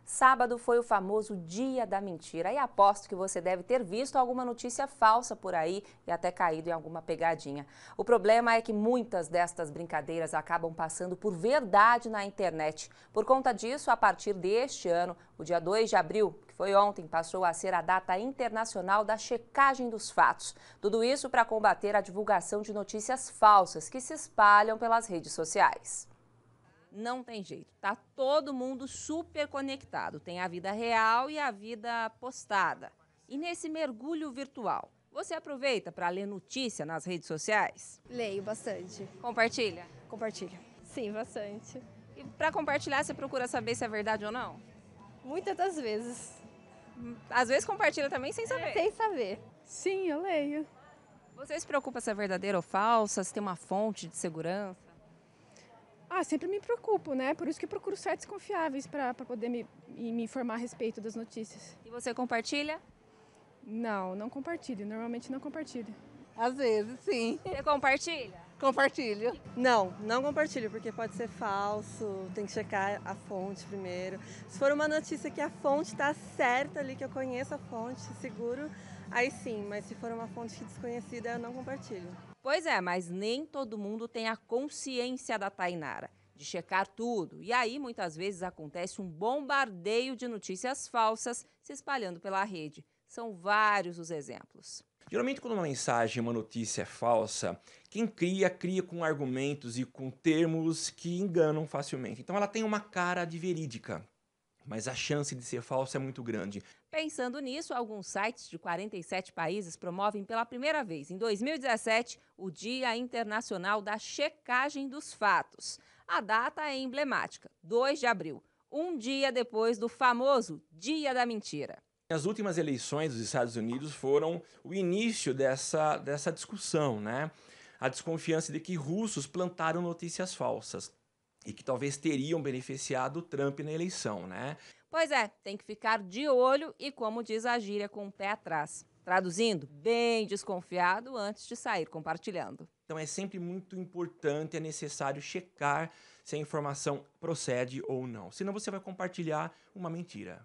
Sábado foi o famoso Dia da Mentira e aposto que você deve ter visto alguma notícia falsa por aí e até caído em alguma pegadinha. O problema é que muitas destas brincadeiras acabam passando por verdade na internet. Por conta disso, a partir deste ano, o dia 2 de abril, que foi ontem, passou a ser a data internacional da checagem dos fatos. Tudo isso para combater a divulgação de notícias falsas que se espalham pelas redes sociais. Não tem jeito, tá todo mundo super conectado. Tem a vida real e a vida postada. E nesse mergulho virtual, você aproveita para ler notícia nas redes sociais? Leio bastante. Compartilha? Compartilho. Sim, bastante. E para compartilhar, você procura saber se é verdade ou não? Muitas das vezes. Às vezes compartilha também sem saber. Sem saber. Sim, eu leio. Você se preocupa se é verdadeira ou falsa, se tem uma fonte de segurança? Sempre me preocupo, né? Por isso que eu procuro sites confiáveis para poder me informar a respeito das notícias. E você compartilha? Não compartilho. Normalmente não compartilho. Às vezes, sim. Você compartilha? Compartilho. Não compartilho, porque pode ser falso, tem que checar a fonte primeiro. Se for uma notícia que a fonte está certa ali, que eu conheço a fonte, seguro, aí sim. Mas se for uma fonte desconhecida, eu não compartilho. Pois é, mas nem todo mundo tem a consciência da Tainara, de checar tudo. E aí, muitas vezes, acontece um bombardeio de notícias falsas se espalhando pela rede. São vários os exemplos. Geralmente, quando uma mensagem, uma notícia é falsa, quem cria com argumentos e com termos que enganam facilmente. Então, ela tem uma cara de verídica, mas a chance de ser falsa é muito grande. Pensando nisso, alguns sites de 47 países promovem pela primeira vez, em 2017, o Dia Internacional da Checagem dos Fatos. A data é emblemática, 2 de abril, um dia depois do famoso Dia da Mentira. As últimas eleições dos Estados Unidos foram o início dessa discussão, né? A desconfiança de que russos plantaram notícias falsas e que talvez teriam beneficiado o Trump na eleição, né? Pois é, tem que ficar de olho e, como diz a gíria, com o pé atrás. Traduzindo, bem desconfiado antes de sair compartilhando. Então é sempre muito importante, é necessário checar se a informação procede ou não. Senão você vai compartilhar uma mentira.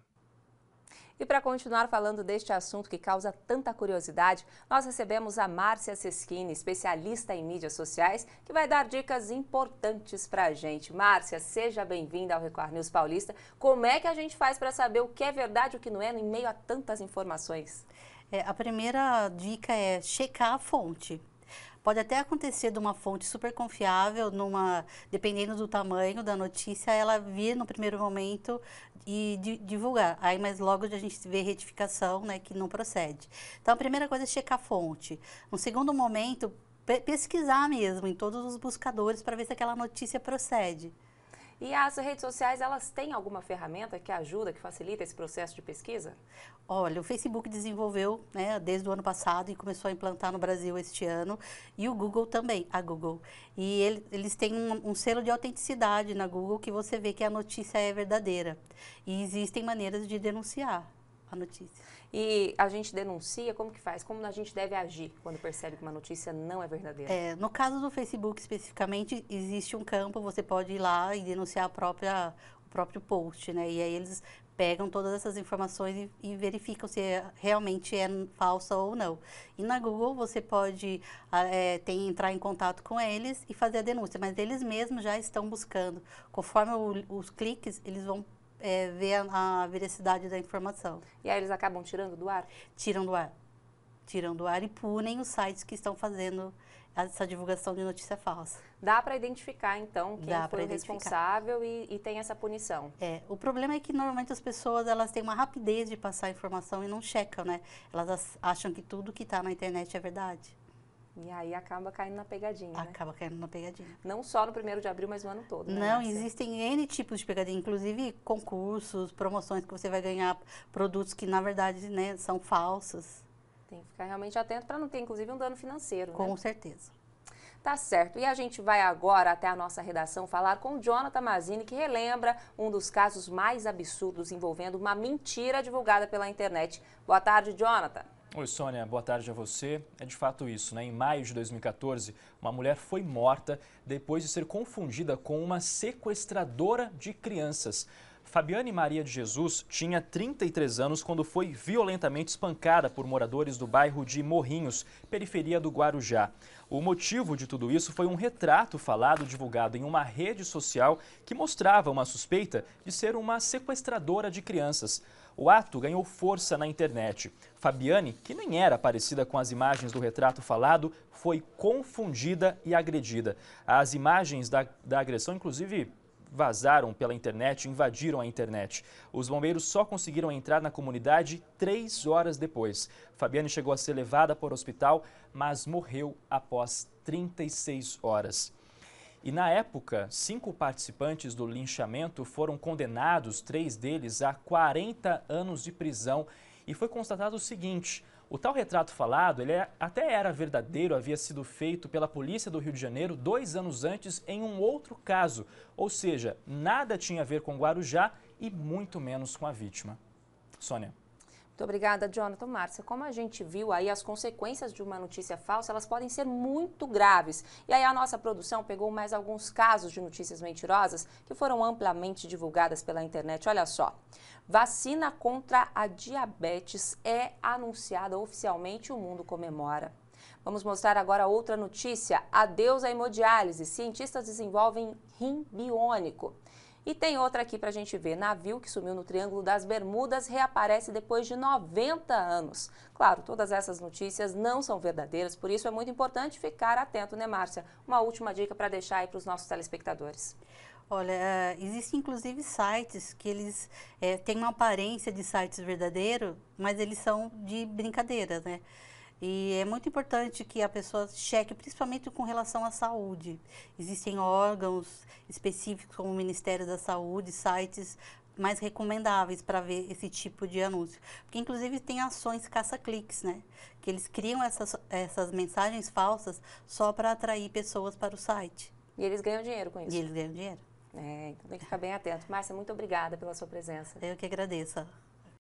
E para continuar falando deste assunto que causa tanta curiosidade, nós recebemos a Márcia Seschini, especialista em mídias sociais, que vai dar dicas importantes para a gente. Márcia, seja bem-vinda ao Record News Paulista. Como é que a gente faz para saber o que é verdade e o que não é em meio a tantas informações? A primeira dica é checar a fonte. Pode até acontecer de uma fonte super confiável, dependendo do tamanho da notícia, ela vir no primeiro momento e divulgar. Aí, mas logo a gente vê retificação, né, que não procede. Então, a primeira coisa é checar a fonte. No segundo momento, pesquisar mesmo em todos os buscadores para ver se aquela notícia procede. E as redes sociais, elas têm alguma ferramenta que ajuda, que facilita esse processo de pesquisa? Olha, o Facebook desenvolveu, né, desde o ano passado e começou a implantar no Brasil este ano, e o Google também, a Google. E eles têm um selo de autenticidade na Google que você vê que a notícia é verdadeira. E existem maneiras de denunciar a notícia. E a gente denuncia, como que faz? Como a gente deve agir quando percebe que uma notícia não é verdadeira? No caso do Facebook especificamente, existe um campo, você pode ir lá e denunciar o próprio post, né? E aí eles pegam todas essas informações e verificam se realmente é falsa ou não. E na Google você pode entrar em contato com eles e fazer a denúncia, mas eles mesmos já estão buscando. Conforme os cliques, eles vão ver a veracidade da informação. E aí eles acabam tirando do ar? Tiram do ar. Tiram do ar e punem os sites que estão fazendo essa divulgação de notícia falsa. Dá para identificar, então, quem foi o responsável e tem essa punição? O problema é que normalmente as pessoas elas têm uma rapidez de passar a informação e não checam, né? Elas acham que tudo que está na internet é verdade. E aí acaba caindo na pegadinha, Acaba caindo na pegadinha. Não só no 1º de abril, mas no ano todo, né, Não, Márcia? existem N tipos de pegadinha, inclusive concursos, promoções que você vai ganhar produtos que, na verdade, né, são falsos. Tem que ficar realmente atento para não ter, inclusive, um dano financeiro, Com né? certeza. Tá certo. E a gente vai agora até a nossa redação falar com o Jonathan Mazzini, que relembra um dos casos mais absurdos envolvendo uma mentira divulgada pela internet. Boa tarde, Jonathan. Oi, Sônia, boa tarde a você. É de fato isso, né? Em maio de 2014, uma mulher foi morta depois de ser confundida com uma sequestradora de crianças. Fabiane Maria de Jesus tinha 33 anos quando foi violentamente espancada por moradores do bairro de Morrinhos, periferia do Guarujá. O motivo de tudo isso foi um retrato falado divulgado em uma rede social que mostrava uma suspeita de ser uma sequestradora de crianças. O ato ganhou força na internet. Fabiane, que nem era parecida com as imagens do retrato falado, foi confundida e agredida. As imagens da agressão, inclusive, vazaram pela internet, invadiram a internet. Os bombeiros só conseguiram entrar na comunidade 3 horas depois. Fabiane chegou a ser levada para o hospital, mas morreu após 36 horas. E na época, 5 participantes do linchamento foram condenados, 3 deles a 40 anos de prisão. E foi constatado o seguinte: o tal retrato falado, ele até era verdadeiro, havia sido feito pela polícia do Rio de Janeiro 2 anos antes em um outro caso. Ou seja, nada tinha a ver com Guarujá e muito menos com a vítima. Sônia. Muito obrigada, Jonathan. Márcia, como a gente viu aí, as consequências de uma notícia falsa, elas podem ser muito graves. E aí a nossa produção pegou mais alguns casos de notícias mentirosas que foram amplamente divulgadas pela internet. Olha só, vacina contra a diabetes é anunciada oficialmente e o mundo comemora. Vamos mostrar agora outra notícia. Adeus à hemodiálise. Cientistas desenvolvem rim biônico. E tem outra aqui para a gente ver. Navio que sumiu no Triângulo das Bermudas reaparece depois de 90 anos. Claro, todas essas notícias não são verdadeiras, por isso é muito importante ficar atento, né, Márcia? Uma última dica para deixar aí para os nossos telespectadores. Olha, existem inclusive sites que eles têm uma aparência de sites verdadeiros, mas eles são de brincadeira, né? E é muito importante que a pessoa cheque, principalmente com relação à saúde. Existem órgãos específicos, como o Ministério da Saúde, sites mais recomendáveis para ver esse tipo de anúncio. Porque, inclusive, tem ações caça-cliques, né? Que eles criam essas mensagens falsas só para atrair pessoas para o site. E eles ganham dinheiro com isso? E eles ganham dinheiro. Então tem que ficar bem atento. Márcia, muito obrigada pela sua presença. Eu que agradeço.